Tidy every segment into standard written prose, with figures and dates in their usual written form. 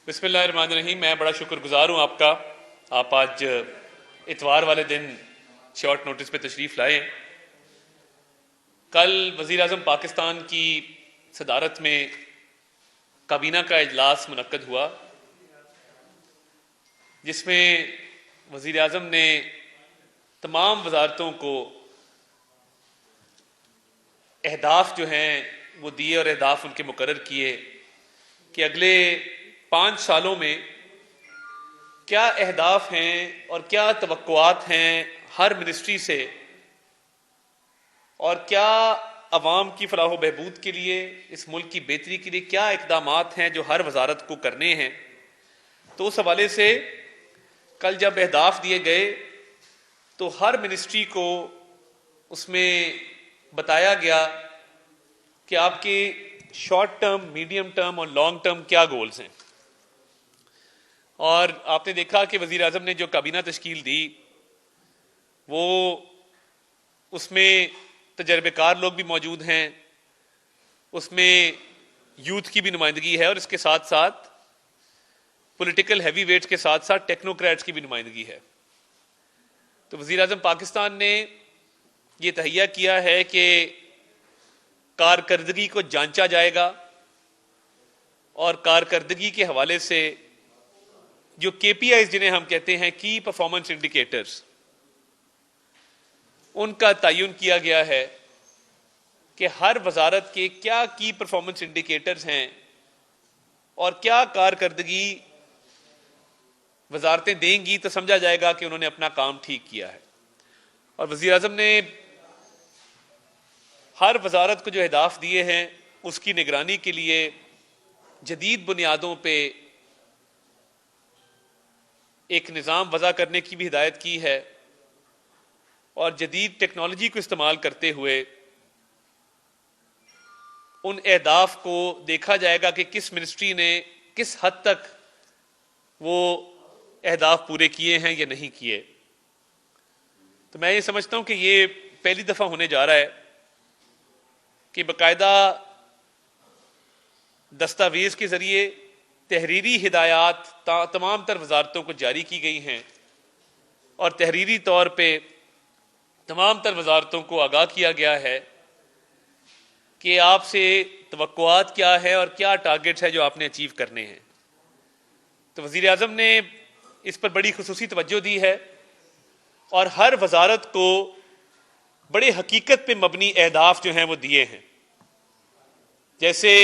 بسم اللہ الرحمن الرحیم۔ میں بڑا شکر گزار ہوں آپ کا، آپ آج اتوار والے دن شارٹ نوٹس پہ تشریف لائے۔ کل وزیر اعظم پاکستان کی صدارت میں کابینہ کا اجلاس منعقد ہوا، جس میں وزیر اعظم نے تمام وزارتوں کو اہداف جو ہیں وہ دیے اور اہداف ان کے مقرر کیے کہ اگلے 5 سالوں میں کیا اہداف ہیں اور کیا توقعات ہیں ہر منسٹری سے، اور کیا عوام کی فلاح و بہبود کے لیے، اس ملک کی بہتری کے لیے کیا اقدامات ہیں جو ہر وزارت کو کرنے ہیں۔ تو اس حوالے سے کل جب اہداف دیے گئے تو ہر منسٹری کو اس میں بتایا گیا کہ آپ کے شارٹ ٹرم، میڈیم ٹرم اور لانگ ٹرم کیا گولز ہیں۔ اور آپ نے دیکھا کہ وزیر اعظم نے جو کابینہ تشکیل دی وہ اس میں تجربے کار لوگ بھی موجود ہیں، اس میں یوتھ کی بھی نمائندگی ہے، اور اس کے ساتھ ساتھ پولیٹیکل ہیوی ویٹس کے ساتھ ساتھ ٹیکنوکریٹس کی بھی نمائندگی ہے۔ تو وزیر اعظم پاکستان نے یہ تہیہ کیا ہے کہ کارکردگی کو جانچا جائے گا، اور کارکردگی کے حوالے سے جو کے پی آئیز جنہیں ہم کہتے ہیں کی پرفارمنس انڈیکیٹرز، ان کا تعین کیا گیا ہے کہ ہر وزارت کے کیا کی پرفارمنس انڈیکیٹرز ہیں اور کیا کارکردگی وزارتیں دیں گی تو سمجھا جائے گا کہ انہوں نے اپنا کام ٹھیک کیا ہے۔ اور وزیر اعظم نے ہر وزارت کو جو اہداف دیے ہیں اس کی نگرانی کے لیے جدید بنیادوں پہ ایک نظام وضع کرنے کی بھی ہدایت کی ہے، اور جدید ٹیکنالوجی کو استعمال کرتے ہوئے ان اہداف کو دیکھا جائے گا کہ کس منسٹری نے کس حد تک وہ اہداف پورے کیے ہیں یا نہیں کیے۔ تو میں یہ سمجھتا ہوں کہ یہ پہلی دفعہ ہونے جا رہا ہے کہ باقاعدہ دستاویز کے ذریعے تحریری ہدایات تمام تر وزارتوں کو جاری کی گئی ہیں، اور تحریری طور پہ تمام تر وزارتوں کو آگاہ کیا گیا ہے کہ آپ سے توقعات کیا ہے اور کیا ٹارگٹس ہے جو آپ نے اچیو کرنے ہیں۔ تو وزیر اعظم نے اس پر بڑی خصوصی توجہ دی ہے، اور ہر وزارت کو بڑے حقیقت پہ مبنی اہداف جو ہیں وہ دیے ہیں۔ جیسے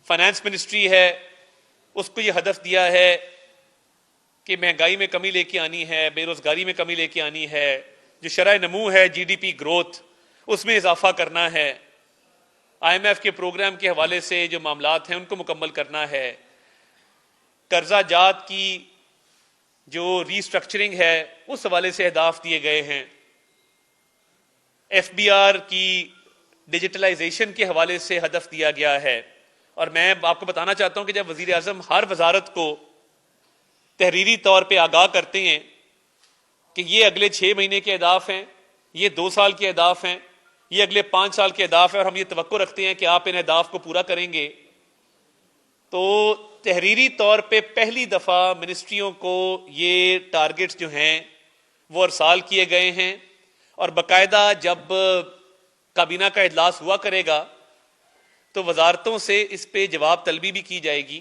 فائنانس منسٹری ہے، اس کو یہ ہدف دیا ہے کہ مہنگائی میں کمی لے کے آنی ہے، بے روزگاری میں کمی لے کے آنی ہے، جو شرح نمو ہے، جی ڈی پی گروتھ، اس میں اضافہ کرنا ہے، آئی ایم ایف کے پروگرام کے حوالے سے جو معاملات ہیں ان کو مکمل کرنا ہے، قرضہ جات کی جو ری اسٹرکچرنگ ہے اس حوالے سے اہداف دیے گئے ہیں، ایف بی آر کی ڈیجیٹلائزیشن کے حوالے سے ہدف دیا گیا ہے۔ اور میں آپ کو بتانا چاہتا ہوں کہ جب وزیر اعظم ہر وزارت کو تحریری طور پہ آگاہ کرتے ہیں کہ یہ اگلے 6 مہینے کے اہداف ہیں، یہ 2 سال کے اہداف ہیں، یہ اگلے 5 سال کے اہداف ہیں، اور ہم یہ توقع رکھتے ہیں کہ آپ ان اہداف کو پورا کریں گے، تو تحریری طور پہ پہلی دفعہ منسٹریوں کو یہ ٹارگٹس جو ہیں وہ ارسال کیے گئے ہیں، اور باقاعدہ جب کابینہ کا اجلاس ہوا کرے گا تو وزارتوں سے اس پہ جواب طلبی بھی کی جائے گی،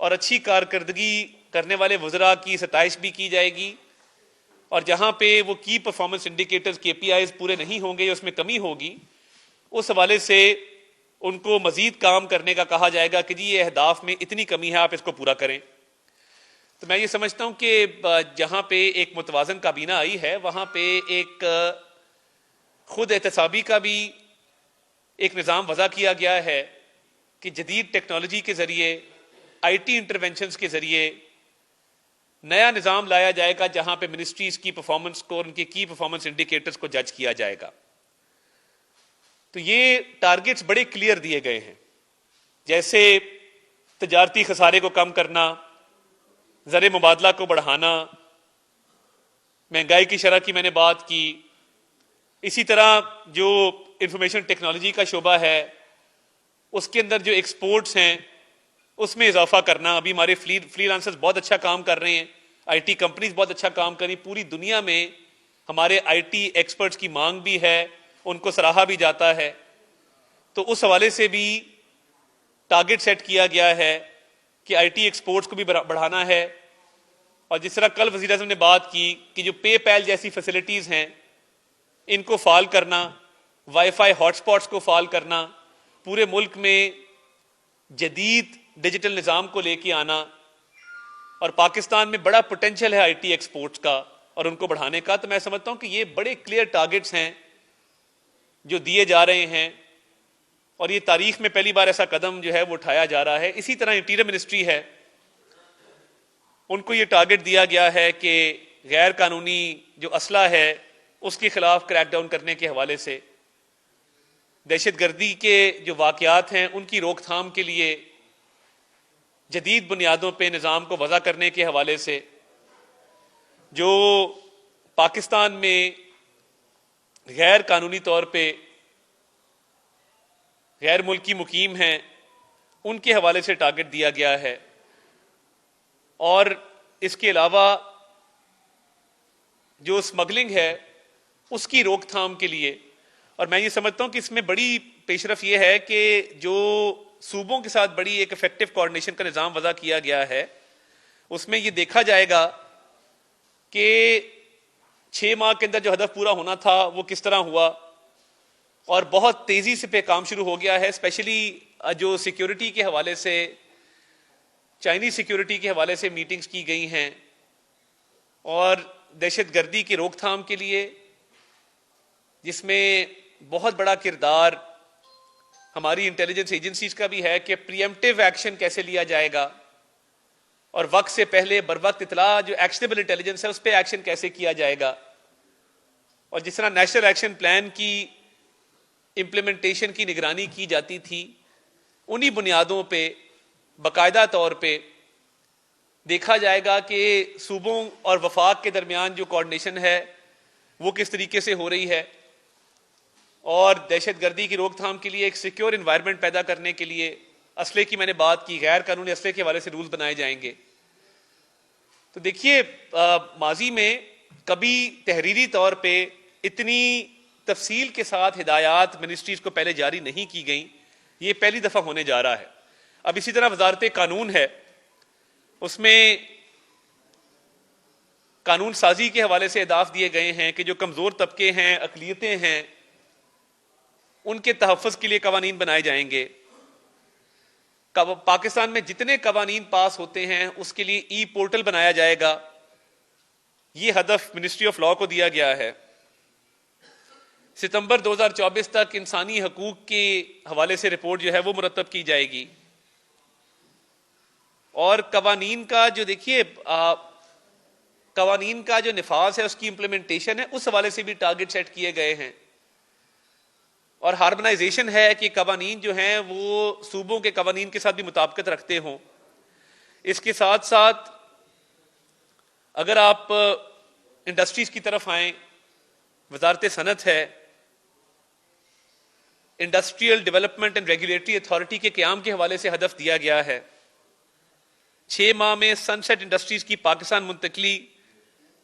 اور اچھی کارکردگی کرنے والے وزراء کی ستائش بھی کی جائے گی، اور جہاں پہ وہ کی پرفارمنس انڈیکیٹرز کے پی آئیز پورے نہیں ہوں گے یا اس میں کمی ہوگی، اس حوالے سے ان کو مزید کام کرنے کا کہا جائے گا کہ جی یہ اہداف میں اتنی کمی ہے، آپ اس کو پورا کریں۔ تو میں یہ سمجھتا ہوں کہ جہاں پہ ایک متوازن کابینہ آئی ہے وہاں پہ ایک خود احتسابی کا بھی ایک نظام وضع کیا گیا ہے کہ جدید ٹیکنالوجی کے ذریعے، آئی ٹی انٹرونشنز کے ذریعے نیا نظام لایا جائے گا جہاں پہ منسٹریز کی پرفارمنس کو، ان کے کی پرفارمنس انڈیکیٹرز کو جج کیا جائے گا۔ تو یہ ٹارگٹس بڑے کلیئر دیے گئے ہیں، جیسے تجارتی خسارے کو کم کرنا، زر مبادلہ کو بڑھانا، مہنگائی کی شرح کی میں نے بات کی، اسی طرح جو انفارمیشن ٹیکنالوجی کا شعبہ ہے اس کے اندر جو ایکسپورٹس ہیں اس میں اضافہ کرنا. ابھی ہمارے فری لانسرز بہت اچھا کام کر رہے ہیں, آئی ٹی کمپنیز بہت اچھا کام کر رہی ہیں, پوری دنیا میں ہمارے آئی ٹی ایکسپرٹس کی مانگ بھی ہے, ان کو سراہا بھی جاتا ہے. تو اس حوالے سے بھی ٹارگٹ سیٹ کیا گیا ہے کہ آئی ٹی ایکسپورٹس کو بھی بڑھانا ہے. اور جس طرح کل وزیر اعظم نے بات کی کہ جو پے پیل جیسی فیسلٹیز ہیں ان کو فعال کرنا, وائی فائی ہاٹ سپاٹس کو فعال کرنا, پورے ملک میں جدید ڈیجیٹل نظام کو لے کے آنا, اور پاکستان میں بڑا پوٹینشیل ہے آئی ٹی ایکسپورٹس کا اور ان کو بڑھانے کا. تو میں سمجھتا ہوں کہ یہ بڑے کلیئر ٹارگٹس ہیں جو دیے جا رہے ہیں, اور یہ تاریخ میں پہلی بار ایسا قدم جو ہے وہ اٹھایا جا رہا ہے. اسی طرح انٹیریئر منسٹری ہے, ان کو یہ ٹارگٹ دیا گیا ہے کہ غیر قانونی جو اسلحہ ہے اس کے خلاف کریک ڈاؤن کرنے کے حوالے سے, دہشت گردی کے جو واقعات ہیں ان کی روک تھام کے لیے جدید بنیادوں پہ نظام کو وضع کرنے کے حوالے سے, جو پاکستان میں غیر قانونی طور پہ غیر ملکی مقیم ہیں ان کے حوالے سے ٹارگٹ دیا گیا ہے. اور اس کے علاوہ جو اسمگلنگ ہے اس کی روک تھام کے لیے, اور میں یہ سمجھتا ہوں کہ اس میں بڑی پیش رفت یہ ہے کہ جو صوبوں کے ساتھ بڑی ایک افیکٹو کوآرڈینیشن کا نظام وضع کیا گیا ہے, اس میں یہ دیکھا جائے گا کہ 6 ماہ کے اندر جو ہدف پورا ہونا تھا وہ کس طرح ہوا, اور بہت تیزی سے پہ کام شروع ہو گیا ہے. اسپیشلی جو سیکیورٹی کے حوالے سے, چائنیز سیکیورٹی کے حوالے سے میٹنگز کی گئی ہیں, اور دہشت گردی کی روک تھام کے لیے جس میں بہت بڑا کردار ہماری انٹیلیجنس ایجنسیز کا بھی ہے کہ پریمپٹیو ایکشن کیسے لیا جائے گا, اور وقت سے پہلے بر وقت اطلاع جو ایکشنیبل انٹیلیجنس ہے اس پہ ایکشن کیسے کیا جائے گا. اور جس طرح نیشنل ایکشن پلان کی امپلیمنٹیشن کی نگرانی کی جاتی تھی, انہی بنیادوں پہ باقاعدہ طور پہ دیکھا جائے گا کہ صوبوں اور وفاق کے درمیان جو کوآرڈینیشن ہے وہ کس طریقے سے ہو رہی ہے, اور دہشت گردی کی روک تھام کے لیے ایک سیکیور انوائرمنٹ پیدا کرنے کے لیے اسلحے کی میں نے بات کی, غیر قانونی اسلحے کے حوالے سے رولز بنائے جائیں گے. تو دیکھیے ماضی میں کبھی تحریری طور پہ اتنی تفصیل کے ساتھ ہدایات منسٹریز کو پہلے جاری نہیں کی گئیں, یہ پہلی دفعہ ہونے جا رہا ہے. اب اسی طرح وزارت قانون ہے, اس میں قانون سازی کے حوالے سے اہداف دیے گئے ہیں کہ جو کمزور طبقے ہیں, اقلیتیں ہیں, ان کے تحفظ کے لیے قوانین بنائے جائیں گے. پاکستان میں جتنے قوانین پاس ہوتے ہیں اس کے لیے ای پورٹل بنایا جائے گا, یہ ہدف منسٹری آف لاء کو دیا گیا ہے. ستمبر 2024 تک انسانی حقوق کے حوالے سے رپورٹ جو ہے وہ مرتب کی جائے گی. اور قوانین کا جو دیکھیے قوانین کا جو نفاذ ہے اس کی امپلیمنٹیشن ہے, اس حوالے سے بھی ٹارگٹ سیٹ کیے گئے ہیں. اور ہارمونائزیشن ہے کہ قوانین جو ہیں وہ صوبوں کے قوانین کے ساتھ بھی مطابقت رکھتے ہوں. اس کے ساتھ ساتھ اگر آپ انڈسٹریز کی طرف آئیں, وزارت صنعت ہے, industrial development and regulatory authority کے قیام کے حوالے سے ہدف دیا گیا ہے. 6 ماہ میں سن سیٹ انڈسٹریز کی پاکستان منتقلی,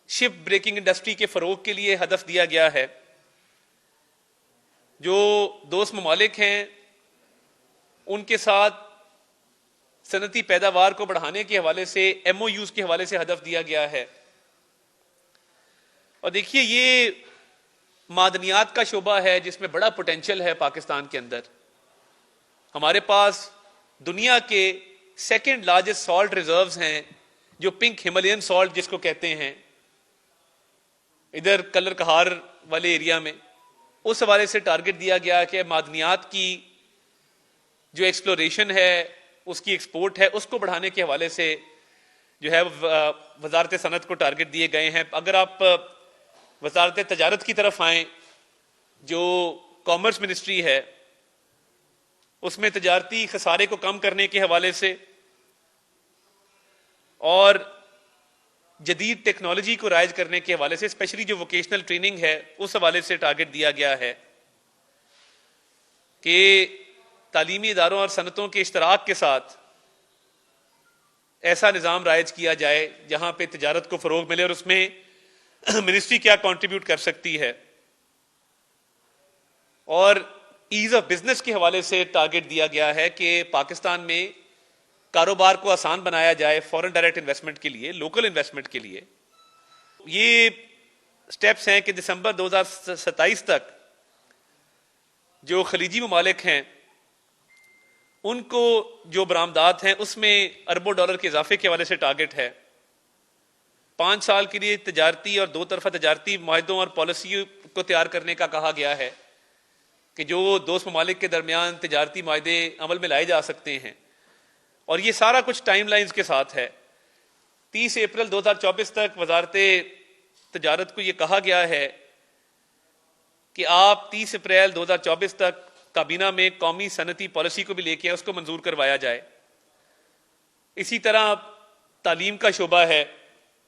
شپ بریکنگ انڈسٹری کے فروغ کے لیے ہدف دیا گیا ہے. جو دوست ممالک ہیں ان کے ساتھ صنعتی پیداوار کو بڑھانے کے حوالے سے ایم او یوز کے حوالے سے ہدف دیا گیا ہے. اور دیکھیے یہ معدنیات کا شعبہ ہے جس میں بڑا پوٹینشیل ہے پاکستان کے اندر. ہمارے پاس دنیا کے سیکنڈ لارجسٹ سالٹ ریزروز ہیں, جو پنک ہمالین سالٹ جس کو کہتے ہیں, ادھر کلر کہار والے ایریا میں. اس حوالے سے ٹارگٹ دیا گیا کہ معدنیات کی جو ایکسپلوریشن ہے, اس کی ایکسپورٹ ہے, اس کو بڑھانے کے حوالے سے جو ہے وزارت صنعت کو ٹارگٹ دیے گئے ہیں. اگر آپ وزارت تجارت کی طرف آئیں, جو کامرس منسٹری ہے, اس میں تجارتی خسارے کو کم کرنے کے حوالے سے اور جدید ٹیکنالوجی کو رائج کرنے کے حوالے سے, اسپیشلی جو ووکیشنل ٹریننگ ہے اس حوالے سے ٹارگٹ دیا گیا ہے کہ تعلیمی اداروں اور صنعتوں کے اشتراک کے ساتھ ایسا نظام رائج کیا جائے جہاں پہ تجارت کو فروغ ملے، اور اس میں منسٹری کیا کنٹریبیوٹ کر سکتی ہے، اور ایز آف بزنس کے حوالے سے ٹارگٹ دیا گیا ہے کہ پاکستان میں کاروبار کو آسان بنایا جائے فورن ڈائریکٹ انویسٹمنٹ کے لیے، لوکل انویسٹمنٹ کے لیے۔ یہ سٹیپس ہیں کہ دسمبر 2027 تک جو خلیجی ممالک ہیں ان کو جو برآمدات ہیں اس میں اربوں ڈالر کے اضافے کے حوالے سے ٹارگٹ ہے۔ 5 سال کے لیے تجارتی اور 2 طرفہ تجارتی معاہدوں اور پالیسی کو تیار کرنے کا کہا گیا ہے کہ جو دوست ممالک کے درمیان تجارتی معاہدے عمل میں لائے جا سکتے ہیں، اور یہ سارا کچھ ٹائم لائنز کے ساتھ ہے۔ 30 اپریل 2024 تک وزارت تجارت کو یہ کہا گیا ہے کہ آپ 30 اپریل 2024 تک کابینہ میں قومی صنعتی پالیسی کو بھی لے کے اس کو منظور کروایا جائے۔ اسی طرح تعلیم کا شعبہ ہے،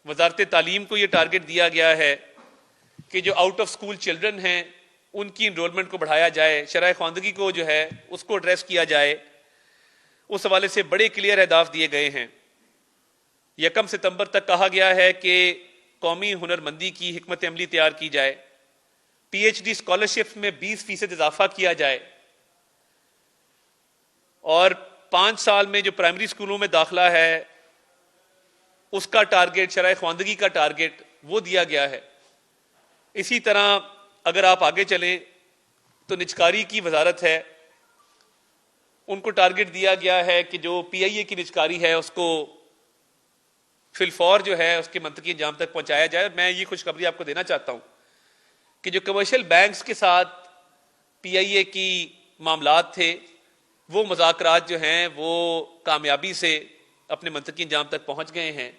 وزارت تعلیم کو یہ ٹارگٹ دیا گیا ہے کہ جو آؤٹ آف اسکول چلڈرن ہیں ان کی انرولمنٹ کو بڑھایا جائے، شرح خواندگی کو جو ہے اس کو ایڈریس کیا جائے۔ اس حوالے سے بڑے کلیئر اہداف دیے گئے ہیں۔ 1 ستمبر تک کہا گیا ہے کہ قومی ہنرمندی کی حکمت عملی تیار کی جائے، پی ایچ ڈی اسکالرشپ میں 20% اضافہ کیا جائے، اور 5 سال میں جو پرائمری اسکولوں میں داخلہ ہے اس کا ٹارگٹ، شرح خواندگی کا ٹارگٹ وہ دیا گیا ہے۔ اسی طرح اگر آپ آگے چلیں تو نجکاری کی وزارت ہے، ان کو ٹارگٹ دیا گیا ہے کہ جو پی آئی اے کی نجکاری ہے اس کو فی الفور جو ہے اس کے منطقی انجام تک پہنچایا جائے۔ اور میں یہ خوشخبری آپ کو دینا چاہتا ہوں کہ جو کمرشل بینکس کے ساتھ پی آئی اے کی معاملات تھے وہ مذاکرات جو ہیں وہ کامیابی سے اپنے منطقی انجام تک پہنچ گئے ہیں،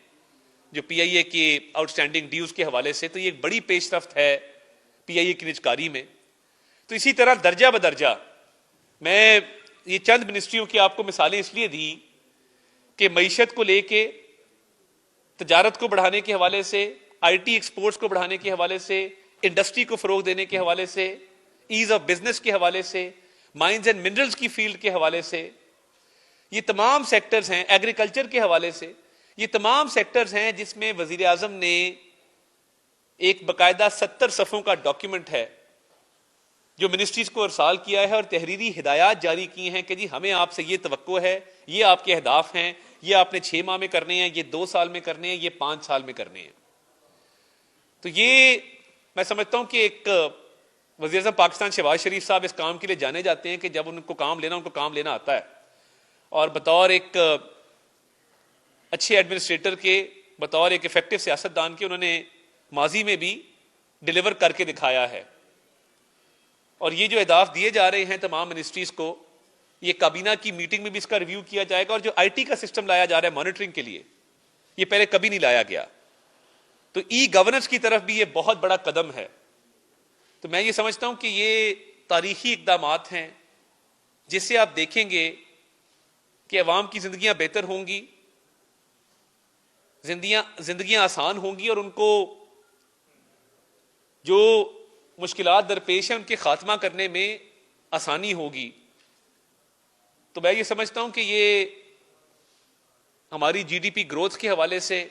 جو پی آئی اے کی آؤٹ اسٹینڈنگ ڈیوز کے حوالے سے۔ تو یہ ایک بڑی پیش رفت ہے پی آئی اے کی نجکاری میں۔ تو اسی طرح درجہ بدرجہ میں یہ چند منسٹریوں کی آپ کو مثالیں اس لیے دی کہ معیشت کو لے کے، تجارت کو بڑھانے کے حوالے سے، آئی ٹی ایکسپورٹس کو بڑھانے کے حوالے سے، انڈسٹری کو فروغ دینے کے حوالے سے، ایز آف بزنس کے حوالے سے، مائنز اینڈ منرلز کی فیلڈ کے حوالے سے، یہ تمام سیکٹرز ہیں، ایگریکلچر کے حوالے سے، یہ تمام سیکٹرز ہیں جس میں وزیر اعظم نے ایک باقاعدہ 70 صفحوں کا ڈاکیومنٹ ہے جو منسٹریز کو ارسال کیا ہے، اور تحریری ہدایات جاری کی ہیں کہ جی ہمیں آپ سے یہ توقع ہے، یہ آپ کے اہداف ہیں، یہ آپ نے 6 ماہ میں کرنے ہیں، یہ 2 سال میں کرنے ہیں، یہ 5 سال میں کرنے ہیں۔ تو یہ میں سمجھتا ہوں کہ ایک وزیر اعظم پاکستان شہباز شریف صاحب اس کام کے لیے جانے جاتے ہیں کہ جب ان کو کام لینا، ان کو کام لینا آتا ہے، اور بطور ایک اچھے ایڈمنسٹریٹر کے، بطور ایک افیکٹو سیاستدان کے، انہوں نے ماضی میں بھی ڈیلیور کر کے دکھایا ہے۔ اور یہ جو اہداف دیے جا رہے ہیں تمام منسٹریز کو، یہ کابینہ کی میٹنگ میں بھی اس کا ریویو کیا جائے گا، اور جو آئی ٹی کا سسٹم لایا جا رہا ہے مانیٹرنگ کے لیے، یہ پہلے کبھی نہیں لایا گیا۔ تو ای گورننس کی طرف بھی یہ بہت بڑا قدم ہے۔ تو میں یہ سمجھتا ہوں کہ یہ تاریخی اقدامات ہیں جس سے آپ دیکھیں گے کہ عوام کی زندگیاں بہتر ہوں گی، زندگیاں آسان ہوں گی، اور ان کو جو مشکلات درپیش ہیں ان کے خاتمہ کرنے میں آسانی ہوگی۔ تو میں یہ سمجھتا ہوں کہ یہ ہماری جی ڈی پی گروتھ کے حوالے سے،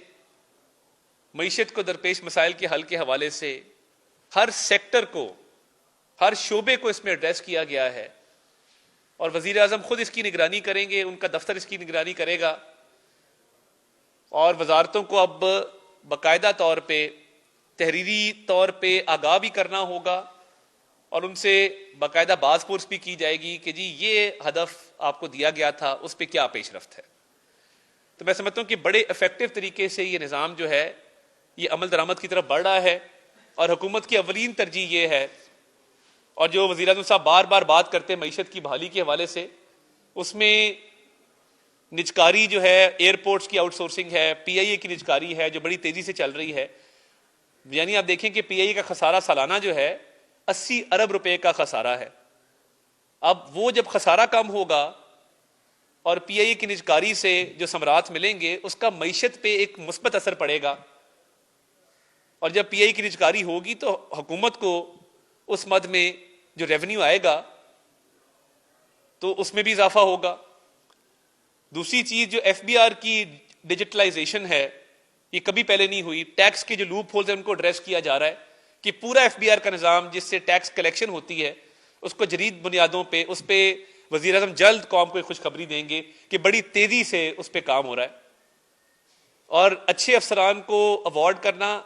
معیشت کو درپیش مسائل کے حل کے حوالے سے، ہر سیکٹر کو، ہر شعبے کو اس میں ایڈریس کیا گیا ہے، اور وزیر اعظم خود اس کی نگرانی کریں گے، ان کا دفتر اس کی نگرانی کرے گا، اور وزارتوں کو اب باقاعدہ طور پہ، تحریری طور پہ آگاہ بھی کرنا ہوگا، اور ان سے باقاعدہ باز پرس بھی کی جائے گی کہ جی یہ ہدف آپ کو دیا گیا تھا، اس پہ کیا پیش رفت ہے۔ تو میں سمجھتا ہوں کہ بڑے افیکٹو طریقے سے یہ نظام جو ہے یہ عمل درآمد کی طرف بڑھ رہا ہے، اور حکومت کی اولین ترجیح یہ ہے، اور جو وزیر اعظم صاحب بار بار بات کرتے ہیں معیشت کی بحالی کے حوالے سے، اس میں نجکاری جو ہے، ایئرپورٹس کی آؤٹ سورسنگ ہے، پی آئی اے کی نجکاری ہے جو بڑی تیزی سے چل رہی ہے۔ یعنی آپ دیکھیں کہ پی آئی اے کا خسارہ سالانہ جو ہے 80 ارب روپے کا خسارہ ہے۔ اب وہ جب خسارہ کم ہوگا اور پی آئی اے کی نجکاری سے جو ثمرات ملیں گے، اس کا معیشت پہ ایک مثبت اثر پڑے گا، اور جب پی آئی اے کی نجکاری ہوگی تو حکومت کو اس مد میں جو ریونیو آئے گا تو اس میں بھی اضافہ ہوگا۔ دوسری چیز جو ایف بی آر کی ڈیجیٹلائزیشن ہے یہ کبھی پہلے نہیں ہوئی. ٹیکس کے جو لوپ ہولز ہیں ان کو ایڈریس کیا جا رہا ہے کہ پورا ایف بی آر کا نظام جس سے ٹیکس کلیکشن ہوتی ہے اس کو جدید بنیادوں پہ اس پہ وزیر اعظم جلد قوم کو خوشخبری دیں گے کہ بڑی تیزی سے اس پہ کام ہو رہا ہے. اور اچھے افسران کو ایوارڈ کرنا,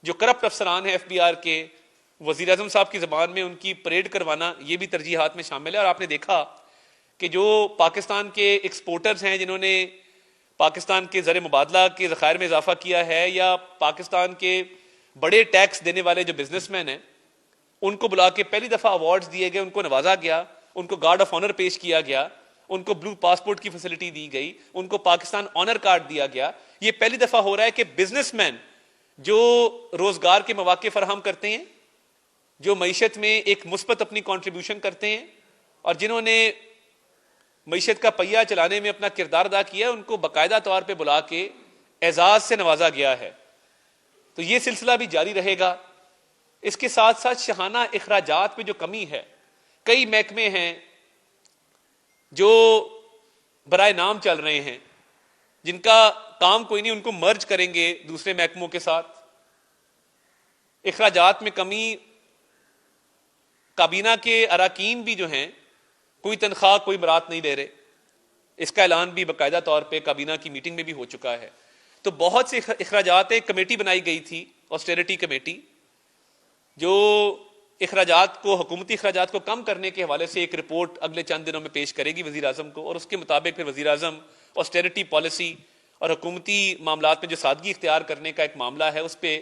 جو کرپٹ افسران ہیں ایف بی آر کے, وزیر اعظم صاحب کی زبان میں ان کی پریڈ کروانا, یہ بھی ترجیحات میں شامل ہے. اور آپ نے دیکھا کہ جو پاکستان کے ایکسپورٹرز ہیں جنہوں نے پاکستان کے زر مبادلہ کے ذخائر میں اضافہ کیا ہے, یا پاکستان کے بڑے ٹیکس دینے والے جو بزنس مین ہیں, ان کو بلا کے پہلی دفعہ ایوارڈز دیے گئے, ان کو نوازا گیا, ان کو گارڈ آف آنر پیش کیا گیا, ان کو بلو پاسپورٹ کی فیسلٹی دی گئی, ان کو پاکستان آنر کارڈ دیا گیا. یہ پہلی دفعہ ہو رہا ہے کہ بزنس مین جو روزگار کے مواقع فراہم کرتے ہیں, جو معیشت میں ایک مثبت اپنی کنٹریبیوشن کرتے ہیں, اور جنہوں نے معیشت کا پہیہ چلانے میں اپنا کردار ادا کیا, ان کو باقاعدہ طور پہ بلا کے اعزاز سے نوازا گیا ہے. تو یہ سلسلہ بھی جاری رہے گا. اس کے ساتھ ساتھ شاہانہ اخراجات پہ جو کمی ہے, کئی محکمے ہیں جو برائے نام چل رہے ہیں جن کا کام کوئی نہیں, ان کو مرج کریں گے دوسرے محکموں کے ساتھ. اخراجات میں کمی, کابینہ کے اراکین بھی جو ہیں کوئی تنخواہ کوئی برات نہیں لے رہے, اس کا اعلان بھی باقاعدہ طور پہ کابینہ کی میٹنگ میں بھی ہو چکا ہے. تو بہت سے اخراجات, ایک کمیٹی بنائی گئی تھی آسٹیرٹی کمیٹی, جو اخراجات کو, حکومتی اخراجات کو کم کرنے کے حوالے سے ایک رپورٹ اگلے چند دنوں میں پیش کرے گی وزیر اعظم کو, اور اس کے مطابق پھر وزیر اعظم آسٹیرٹی پالیسی اور حکومتی معاملات میں جو سادگی اختیار کرنے کا ایک معاملہ ہے اس پہ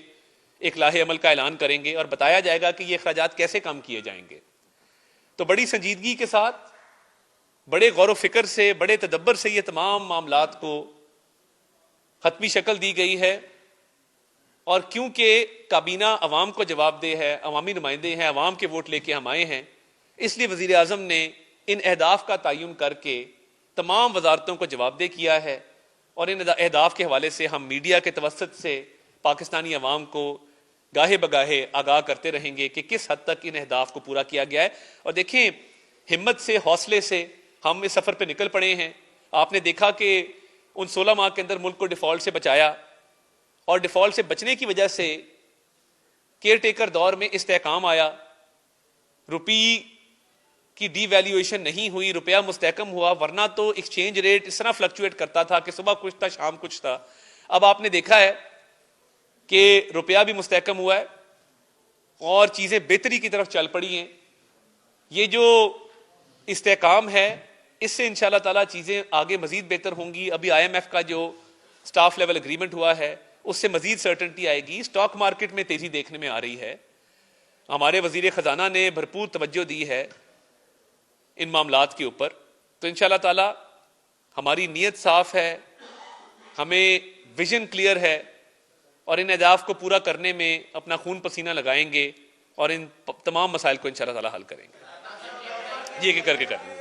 ایک لاہ عمل کا اعلان کریں گے, اور بتایا جائے گا کہ یہ اخراجات کیسے کم کیے جائیں گے. تو بڑی سنجیدگی کے ساتھ, بڑے غور و فکر سے, بڑے تدبر سے یہ تمام معاملات کو حتمی شکل دی گئی ہے. اور کیونکہ کابینہ عوام کو جواب دہ ہے, عوامی نمائندے ہیں, عوام کے ووٹ لے کے ہم آئے ہیں, اس لیے وزیر اعظم نے ان اہداف کا تعین کر کے تمام وزارتوں کو جواب دہ کیا ہے. اور ان اہداف کے حوالے سے ہم میڈیا کے توسط سے پاکستانی عوام کو گاہے بگاہے آگاہ کرتے رہیں گے کہ کس حد تک ان اہداف کو پورا کیا گیا ہے. اور دیکھیں, ہمت سے, حوصلے سے ہم اس سفر پہ نکل پڑے ہیں. آپ نے دیکھا کہ ان 16 ماہ کے اندر ملک کو ڈیفالٹ سے بچایا, اور ڈیفالٹ سے بچنے کی وجہ سے کیئر ٹیکر دور میں استحکام آیا, روپی کی ڈی ویلیویشن نہیں ہوئی, روپیہ مستحکم ہوا, ورنہ تو ایکسچینج ریٹ اس طرح فلکچویٹ کرتا تھا کہ صبح کچھ تھا شام کچھ تھا. اب آپ نے دیکھا ہے کہ روپیہ بھی مستحکم ہوا ہے اور چیزیں بہتری کی طرف چل پڑی ہیں. یہ جو استحکام ہے اس سے انشاءاللہ تعالی چیزیں آگے مزید بہتر ہوں گی. ابھی آئی ایم ایف کا جو سٹاف لیول اگریمنٹ ہوا ہے اس سے مزید سرٹنٹی آئے گی. اسٹاک مارکیٹ میں تیزی دیکھنے میں آ رہی ہے. ہمارے وزیر خزانہ نے بھرپور توجہ دی ہے ان معاملات کے اوپر. تو انشاءاللہ تعالی ہماری نیت صاف ہے, ہمیں ویژن کلیئر ہے, اور ان اہداف کو پورا کرنے میں اپنا خون پسینہ لگائیں گے اور ان تمام مسائل کو انشاءاللہ تعالی حل کریں گے. یہ کر کے کریں گے.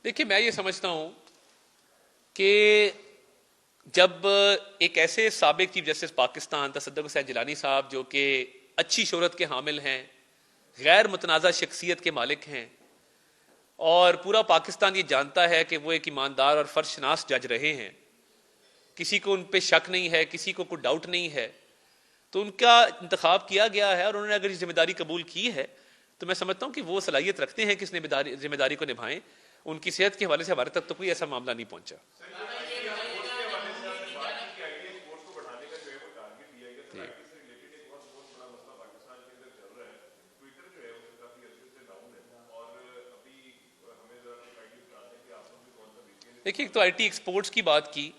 دیکھیے, میں یہ سمجھتا ہوں کہ جب ایک ایسے سابق چیف جسٹس پاکستان تصدق حسین جیلانی صاحب, جو کہ اچھی شہرت کے حامل ہیں, غیر متنازع شخصیت کے مالک ہیں, اور پورا پاکستان یہ جانتا ہے کہ وہ ایک ایماندار اور فرض شناس جج رہے ہیں, کسی کو ان پہ شک نہیں ہے, کسی کو کوئی ڈاؤٹ نہیں ہے, تو ان کا انتخاب کیا گیا ہے. اور انہوں نے اگر یہ ذمہ داری قبول کی ہے تو میں سمجھتا ہوں کہ وہ صلاحیت رکھتے ہیں کہ اس ذمہ داری کو نبھائیں. ان کی صحت کے حوالے سے ہمارے تک تو کوئی ایسا معاملہ نہیں پہنچا. دیکھیے, تو آئی ٹی ایکسپورٹس کی بات کی,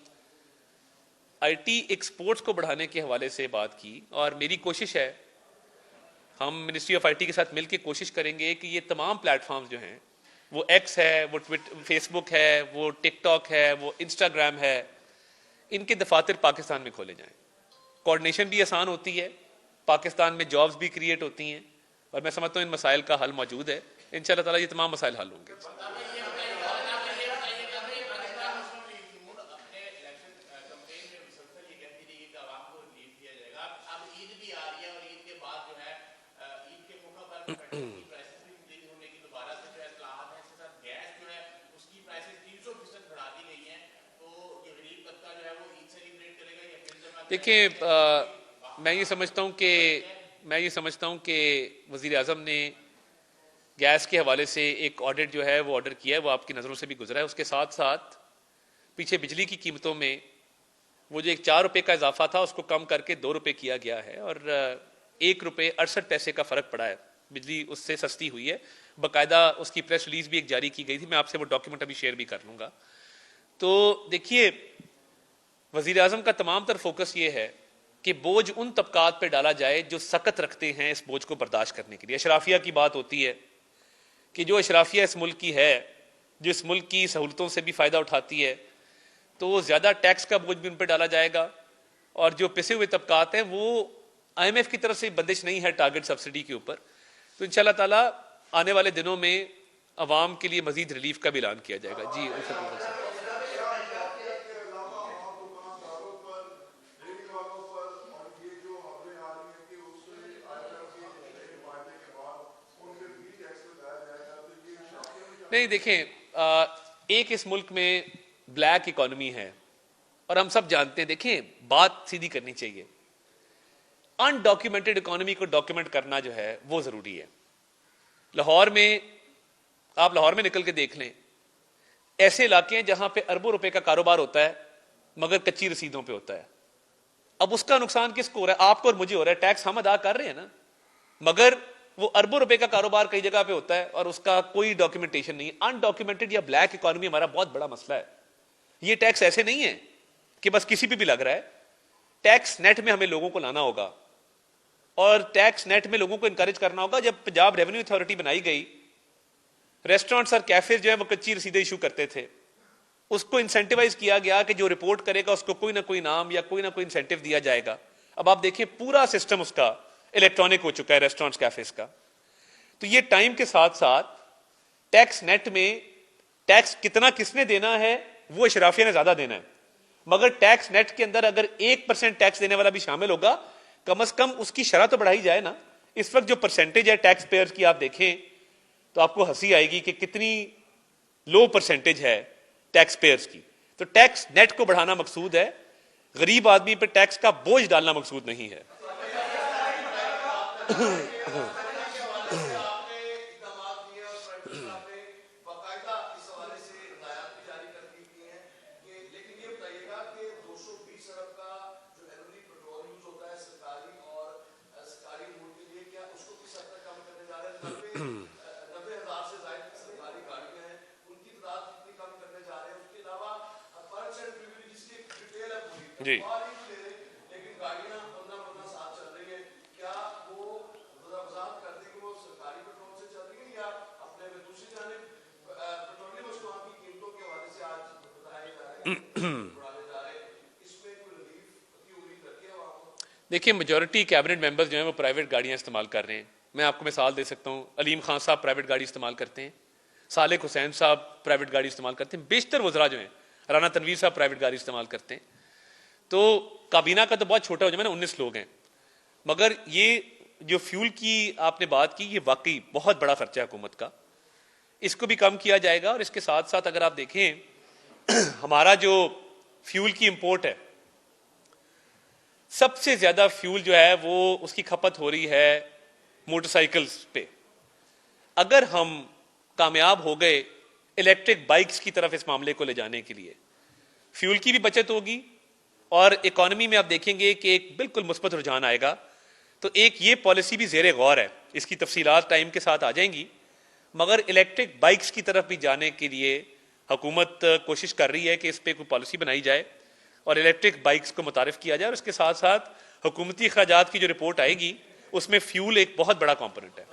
آئی ٹی ایکسپورٹس کو بڑھانے کے حوالے سے بات کی, اور میری کوشش ہے, ہم منسٹری آف آئی ٹی کے ساتھ مل کے کوشش کریں گے کہ یہ تمام پلیٹ فارمز جو ہیں, وہ ایکس ہے, وہ فیس بک ہے, وہ ٹک ٹاک ہے, وہ انسٹاگرام ہے, ان کے دفاتر پاکستان میں کھولے جائیں. کوآرڈینیشن بھی آسان ہوتی ہے, پاکستان میں جابز بھی کریٹ ہوتی ہیں, اور میں سمجھتا ہوں ان مسائل کا حل موجود ہے. انشاءاللہ تعالیٰ یہ تمام مسائل حل ہوں گے. دیکھیں میں یہ سمجھتا ہوں کہ وزیر اعظم نے گیس کے حوالے سے ایک آڈٹ جو ہے وہ آرڈر کیا ہے, وہ آپ کی نظروں سے بھی گزرا ہے. اس کے ساتھ ساتھ پیچھے بجلی کی قیمتوں میں وہ جو ایک 4 روپے کا اضافہ تھا اس کو کم کر کے 2 روپے کیا گیا ہے, اور 1 روپے 68 پیسے کا فرق پڑا ہے. بجلی اس سے سستی ہوئی ہے. باقاعدہ اس کی پریس ریلیز بھی ایک جاری کی گئی تھی, میں آپ سے وہ ڈاکیومنٹ ابھی شیئر بھی کر لوں گا. تو دیکھیے وزیر اعظم کا تمام تر فوکس یہ ہے کہ بوجھ ان طبقات پہ ڈالا جائے جو سخت رکھتے ہیں اس بوجھ کو برداشت کرنے کے لیے. اشرافیہ کی بات ہوتی ہے کہ جو اشرافیہ اس ملک کی ہے, جو اس ملک کی سہولتوں سے بھی فائدہ اٹھاتی ہے, تو زیادہ ٹیکس کا بوجھ بھی ان پہ ڈالا جائے گا. اور جو پسے ہوئے طبقات ہیں وہ IMF کی طرف سے بندش نہیں ہے ٹارگٹ سبسڈی کے اوپر. تو انشاءاللہ تعالیٰ آنے والے دنوں میں عوام کے لیے مزید ریلیف کا بھی اعلان کیا جائے گا. جی نہیں, دیکھیں ایک اس ملک میں بلیک اکانومی ہے اور ہم سب جانتے ہیں. دیکھیں بات سیدھی کرنی چاہیے. انڈاکیومنٹڈ اکانومی کو ڈاکیومنٹ کرنا جو ہے وہ ضروری ہے. آپ لاہور میں نکل کے دیکھ لیں, ایسے علاقے ہیں جہاں پہ اربوں روپے کا کاروبار ہوتا ہے مگر کچی رسیدوں پہ ہوتا ہے. اب اس کا نقصان کس کو ہو رہا ہے؟ آپ کو اور مجھے ہو رہا ہے. ٹیکس ہم ادا کر رہے ہیں نا, مگر وہ اربوں روپے کا کاروبار کئی جگہ پہ ہوتا ہے اور اس کا کوئی ڈاکیومنٹیشن نہیں. انڈاکیومنٹڈ یا بلیک اکانومی ہمارا بہت بڑا مسئلہ ہے. یہ ٹیکس ایسے نہیں ہے کہ بس کسی پہ بھی لگ رہا ہے. ٹیکس نیٹ میں ہمیں لوگوں کو لانا ہوگا, اور ٹیکس نیٹ میں لوگوں کو انکریج کرنا ہوگا. جب پنجاب ریونیو اتھارٹی بنائی گئی, ریسٹورینٹس اور کیفے جو ہے وہ کچی رسیدیں ایشو کرتے تھے. اس کو انسینٹیوائز کیا گیا کہ جو رپورٹ کرے گا اس کو کوئی نہ کوئی نام یا کوئی نہ کوئی انسینٹیو دیا جائے گا. اب آپ دیکھیں پورا سسٹم اس کا الیکٹرانک ہو چکا ہے ریسٹورینٹس کیفیز کا. تو یہ ٹائم کے ساتھ ساتھ ٹیکس نیٹ میں ٹیکس کتنا کس نے دینا ہے وہ اشرافیہ نے زیادہ دینا ہے, مگر ٹیکس نیٹ کے اندر اگر 1% ٹیکس دینے والا بھی شامل ہوگا, کم از کم اس کی شرح تو بڑھائی جائے نا. اس وقت جو پرسنٹیج ہے ٹیکس پیئر کی آپ دیکھیں تو آپ کو ہنسی آئے گی کہ کتنی لو پرسنٹیج ہے ٹیکس پیئرز کی. تو ٹیکس نیٹ کو بڑھانا مقصود ہے, غریب آدمی پہ ٹیکس کا بوجھ ڈالنا مقصود نہیں ہے. جی دیکھیے میجورٹی کیبنٹ ممبرز جو ہیں وہ پرائیویٹ گاڑیاں استعمال کر رہے ہیں. میں آپ کو مثال دے سکتا ہوں, علیم خان صاحب پرائیویٹ گاڑی استعمال کرتے ہیں, صالح حسین صاحب پرائیویٹ گاڑی استعمال کرتے ہیں, بیشتر وزراء جو ہیں, رانا تنویر صاحب پرائیویٹ گاڑی استعمال کرتے ہیں. تو کابینہ کا تو بہت چھوٹا ہو جائے نا, 19 لوگ ہیں, مگر یہ جو فیول کی آپ نے بات کی یہ واقعی بہت بڑا خرچہ ہے حکومت کا. اس کو بھی کم کیا جائے گا. اور اس کے ساتھ ساتھ اگر آپ دیکھیں ہمارا جو فیول کی امپورٹ ہے, سب سے زیادہ فیول جو ہے وہ اس کی کھپت ہو رہی ہے موٹر سائیکلز پہ. اگر ہم کامیاب ہو گئے الیکٹرک بائکس کی طرف اس معاملے کو لے جانے کے لیے, فیول کی بھی بچت ہوگی اور اکانومی میں آپ دیکھیں گے کہ ایک بالکل مثبت رجحان آئے گا. تو ایک یہ پالیسی بھی زیر غور ہے, اس کی تفصیلات ٹائم کے ساتھ آ جائیں گی, مگر الیکٹرک بائکس کی طرف بھی جانے کے لیے حکومت کوشش کر رہی ہے کہ اس پہ کوئی پالیسی بنائی جائے اور الیکٹرک بائکس کو متعارف کیا جائے. اور اس کے ساتھ ساتھ حکومتی اخراجات کی جو رپورٹ آئے گی اس میں فیول ایک بہت بڑا کمپوننٹ ہے.